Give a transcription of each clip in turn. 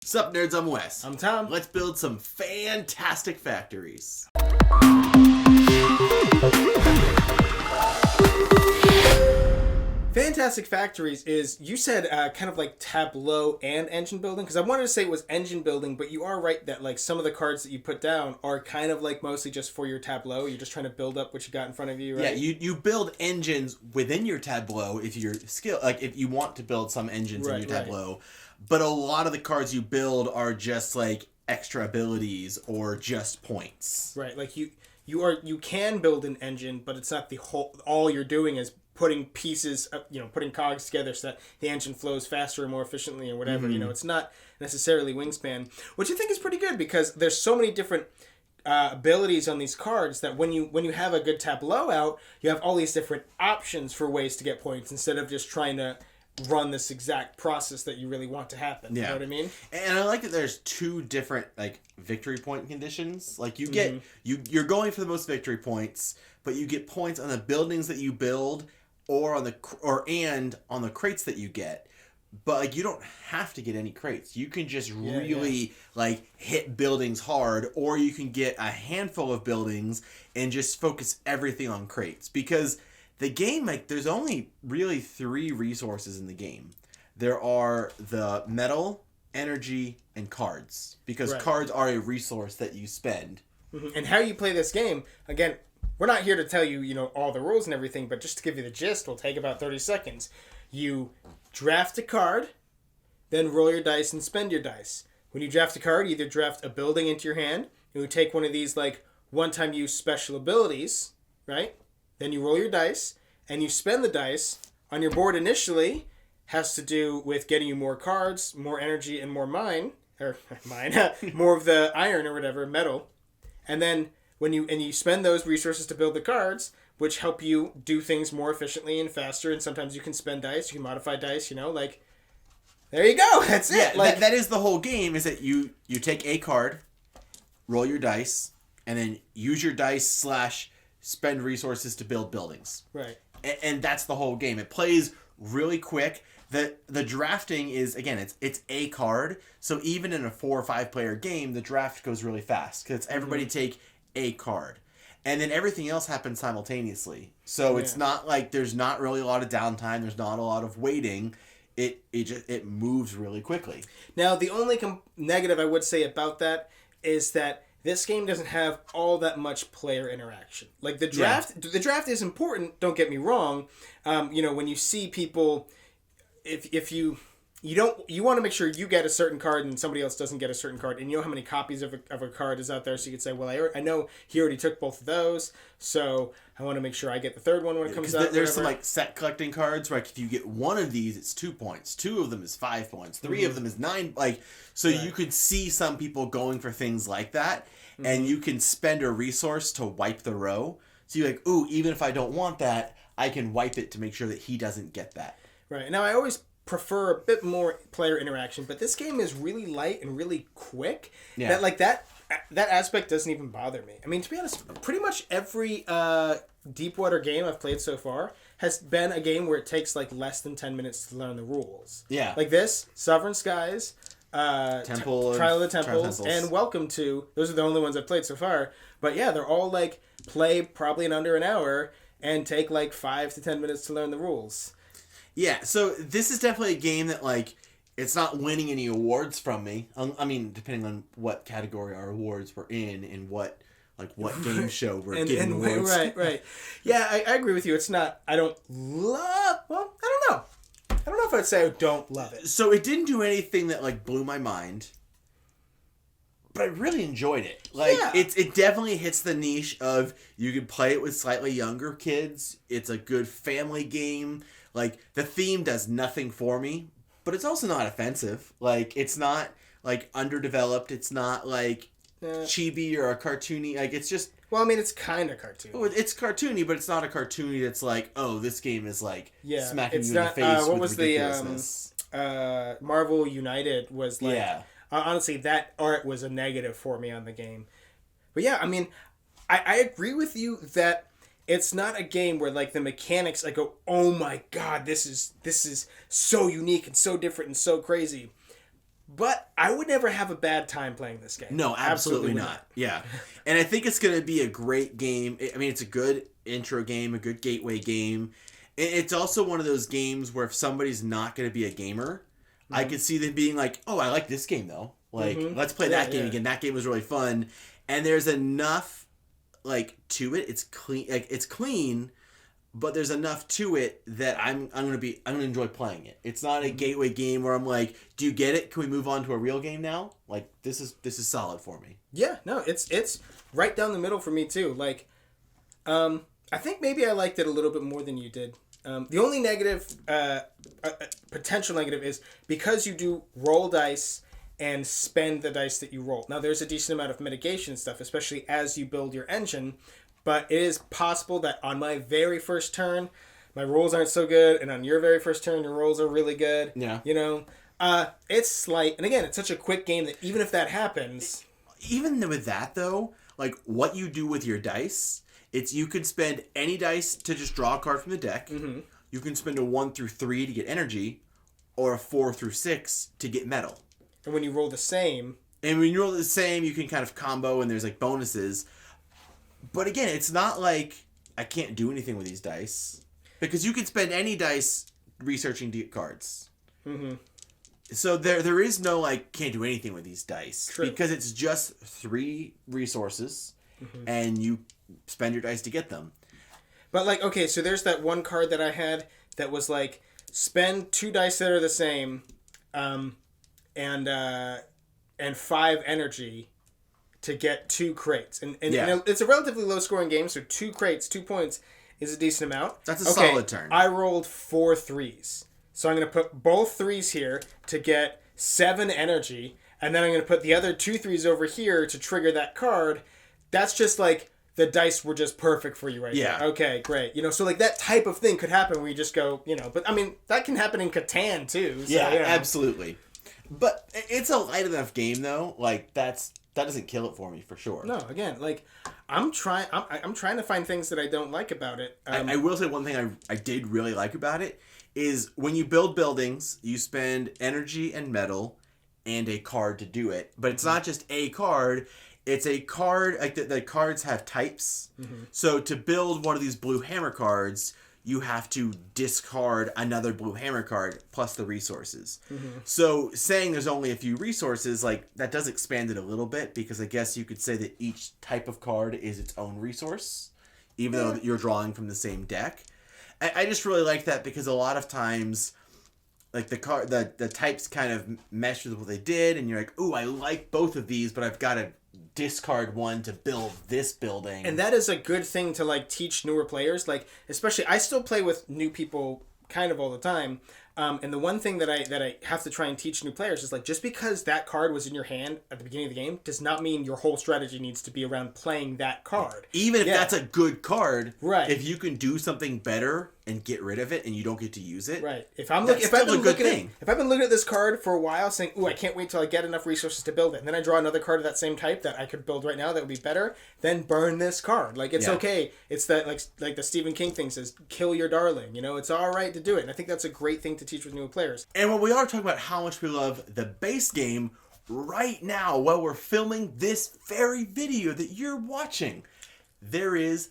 Sup, nerds? I'm Wes. I'm Tom. Let's build some fantastic factories. Fantastic Factories is, you said kind of like Tableau and engine building, because I wanted to say it was engine building, but you are right that like some of the cards that you put down are kind of like mostly just for your Tableau. You're just trying to build up what you got in front of you, right? Yeah, you build engines within your Tableau if you're if you want to build some engines in your Tableau. Right. But a lot of the cards you build are just like extra abilities or just points. Right, like you can build an engine, but it's not the whole. All you're doing is putting pieces, putting cogs together so that the engine flows faster and more efficiently and whatever. Mm-hmm. It's not necessarily Wingspan, which I think is pretty good because there's so many different abilities on these cards that when you have a good Tableau out, you have all these different options for ways to get points instead of just trying to run this exact process that you really want to happen. Yeah. You know what I mean? And I like that there's two different like victory point conditions. Like you get you're going for the most victory points, but you get points on the buildings that you build or on the crates that you get. But like you don't have to get any crates. You can just like hit buildings hard, or you can get a handful of buildings and just focus everything on crates. Because the game, like, there's only really 3 resources in the game. There are the metal, energy, and cards. Because cards are a resource that you spend. Mm-hmm. And how you play this game, again, we're not here to tell you, all the rules and everything, but just to give you the gist, will take about 30 seconds. You draft a card, then roll your dice and spend your dice. When you draft a card, you either draft a building into your hand, you take one of these, like, one-time use special abilities, right? Then you roll your dice, and you spend the dice. On your board initially has to do with getting you more cards, more energy, and more more of the iron or whatever, metal. And then when you spend those resources to build the cards, which help you do things more efficiently and faster, and sometimes you can spend dice, you can modify dice, there you go, that's it. Yeah, that is the whole game, is that you take a card, roll your dice, and then use your dice / spend resources to build buildings. Right. And that's the whole game. It plays really quick. The drafting is, again, it's a card. So even in a 4 or 5 player game, the draft goes really fast because everybody take a card. And then everything else happens simultaneously. So it's not like there's not really a lot of downtime. There's not a lot of waiting. It moves really quickly. Now, the only negative I would say about that is that this game doesn't have all that much player interaction. Like the draft is important. Don't get me wrong. When you see people, if you want to make sure you get a certain card and somebody else doesn't get a certain card, and you know how many copies of a card is out there, so you could say, well, I know he already took both of those, so I want to make sure I get the third one when it comes out. There's some like set collecting cards where if you get one of these, it's 2 points. 2 of them is 5 points. 3 of them is 9. You could see some people going for things like that, and you can spend a resource to wipe the row. So you're like, ooh, even if I don't want that, I can wipe it to make sure that he doesn't get that. Right. Now, I always prefer a bit more player interaction, but this game is really light and really quick. Yeah. That aspect doesn't even bother me. I mean, to be honest, pretty much every Deepwater game I've played so far has been a game where it takes like less than 10 minutes to learn the rules. Yeah. Like this, Sovereign Skies, Trial of the Temples, and Welcome to. Those are the only ones I've played so far. But yeah, they're all like play probably in under an hour and take like 5 to 10 minutes to learn the rules. Yeah, so this is definitely a game that, like, it's not winning any awards from me. I mean, depending on what category our awards were in and what game show we're getting awards. Right. Yeah, I agree with you. It's not, I don't love, well, I don't know. I don't know if I'd say I don't love it. So it didn't do anything that, like, blew my mind. But I really enjoyed it. It definitely hits the niche of you can play it with slightly younger kids. It's a good family game. Like, the theme does nothing for me, but it's also not offensive. Like, it's not, like, underdeveloped. It's not, like, chibi or a cartoony. Like, it's just... Well, I mean, it's kind of cartoony. Oh, it's cartoony, but it's not a cartoony that's like, oh, this game is, like, smacking you in the face what with was ridiculousness. The Marvel United was, like... Yeah. Honestly, that art was a negative for me on the game. But yeah, I mean, I agree with you that it's not a game where, like, the mechanics, I go, oh my god, this is so unique and so different and so crazy. But I would never have a bad time playing this game. No, absolutely not. Yeah. And I think it's going to be a great game. I mean, it's a good intro game, a good gateway game. It's also one of those games where if somebody's not going to be a gamer, I could see them being like, oh, I like this game, though. Like, let's play that game again. That game was really fun. And there's enough, like, to it. It's clean. Like, it's clean, but there's enough to it that I'm gonna enjoy playing it. It's not a gateway game where I'm like, do you get it? Can we move on to a real game now? Like, this is solid for me. Yeah, no, it's right down the middle for me too. Like, I think maybe I liked it a little bit more than you did. The only negative, potential negative, is because you do roll dice and spend the dice that you roll. Now, there's a decent amount of mitigation stuff, especially as you build your engine, but it is possible that on my very first turn, my rolls aren't so good, and on your very first turn, your rolls are really good. Yeah. You know? It's slight, and again, it's such a quick game that even if that happens... Even with that, though, like, what you do with your dice, you could spend any dice to just draw a card from the deck. Mm-hmm. You can spend a 1 through 3 to get energy, or a 4 through 6 to get metal. And when you roll the same... And when you roll the same, you can kind of combo, and there's, like, bonuses. But again, it's not like I can't do anything with these dice. Because you can spend any dice researching cards. Mm-hmm. So there is no, like, can't do anything with these dice. True. Because it's just 3 resources, and you spend your dice to get them. But, like, okay, so there's that one card that I had that was, like, spend 2 dice that are the same, and 5 energy to get 2 crates. And it's a relatively low-scoring game, so 2 crates, 2 points is a decent amount. That's a solid turn. I rolled 4 3s. So I'm going to put both 3s here to get 7 energy, and then I'm going to put the other 2 3s over here to trigger that card. That's just like the dice were just perfect for you right there. Okay, great. You know, so like that type of thing could happen where you just go, you know, but I mean, that can happen in Catan too. So, absolutely. But it's a light enough game though. Like that doesn't kill it for me for sure. No, again, like I'm trying to find things that I don't like about it. I will say one thing I did really like about it is when you build buildings, you spend energy and metal and a card to do it. But it's not just a card. It's a card, like the cards have types. Mm-hmm. So to build one of these blue hammer cards, you have to discard another blue hammer card plus the resources. Mm-hmm. So saying there's only a few resources, like that does expand it a little bit because I guess you could say that each type of card is its own resource, even though you're drawing from the same deck. I just really like that because a lot of times, like the types kind of mesh with what they did, and you're like, ooh, I like both of these, but I've got to discard one to build this building. And that is a good thing to like teach newer players. Like, especially, I still play with new people kind of all the time. And the one thing that I have to try and teach new players is like, just because that card was in your hand at the beginning of the game does not mean your whole strategy needs to be around playing that card. Even if that's a good card, right? If you can do something better and get rid of it and you don't get to use it, right? If I've been looking at this card for a while, saying, "Ooh, I can't wait till I get enough resources to build it," and then I draw another card of that same type that I could build right now that would be better, then burn this card. Like it's okay. It's that like the Stephen King thing says, "Kill your darling." You know, it's all right to do it, and I think that's a great thing to teach with new players. And when we are talking about how much we love the base game, right now while we're filming this very video that you're watching, there is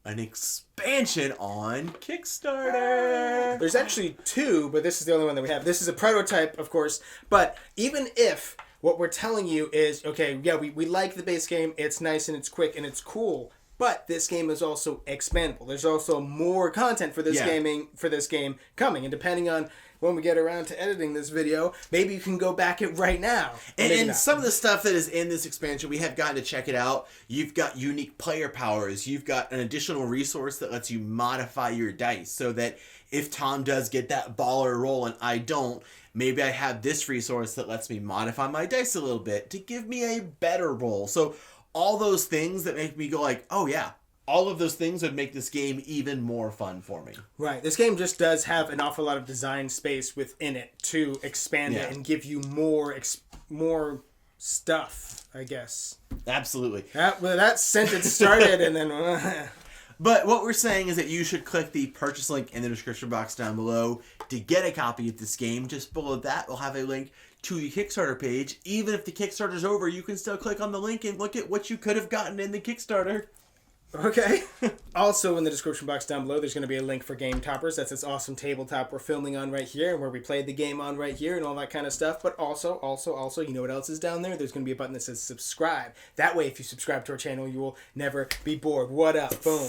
an expansion on Kickstarter. There's actually 2, but this is the only one that we have. This is a prototype, of course, but even if what we're telling you is, okay, yeah, we like the base game, it's nice and it's quick and it's cool, but this game is also expandable. There's also more content for this game coming, and depending on when we get around to editing this video, maybe you can go back it right now. And some of the stuff that is in this expansion, we have gotten to check it out. You've got unique player powers. You've got an additional resource that lets you modify your dice so that if Tom does get that baller roll and I don't, maybe I have this resource that lets me modify my dice a little bit to give me a better roll. So all those things that make me go like, oh yeah, all of those things would make this game even more fun for me. Right. This game just does have an awful lot of design space within it to expand it and give you more stuff, I guess. Absolutely. That sentence started and then... But what we're saying is that you should click the purchase link in the description box down below to get a copy of this game. Just below that, we'll have a link to the Kickstarter page. Even if the Kickstarter's over, you can still click on the link and look at what you could have gotten in the Kickstarter. Okay. Also, in the description box down below, there's going to be a link for Game Toppers. That's this awesome tabletop we're filming on right here, and where we played the game on right here, and all that kind of stuff. But also, you know what else is down there? There's going to be a button that says subscribe. That way, if you subscribe to our channel, you will never be bored. What up? Boom.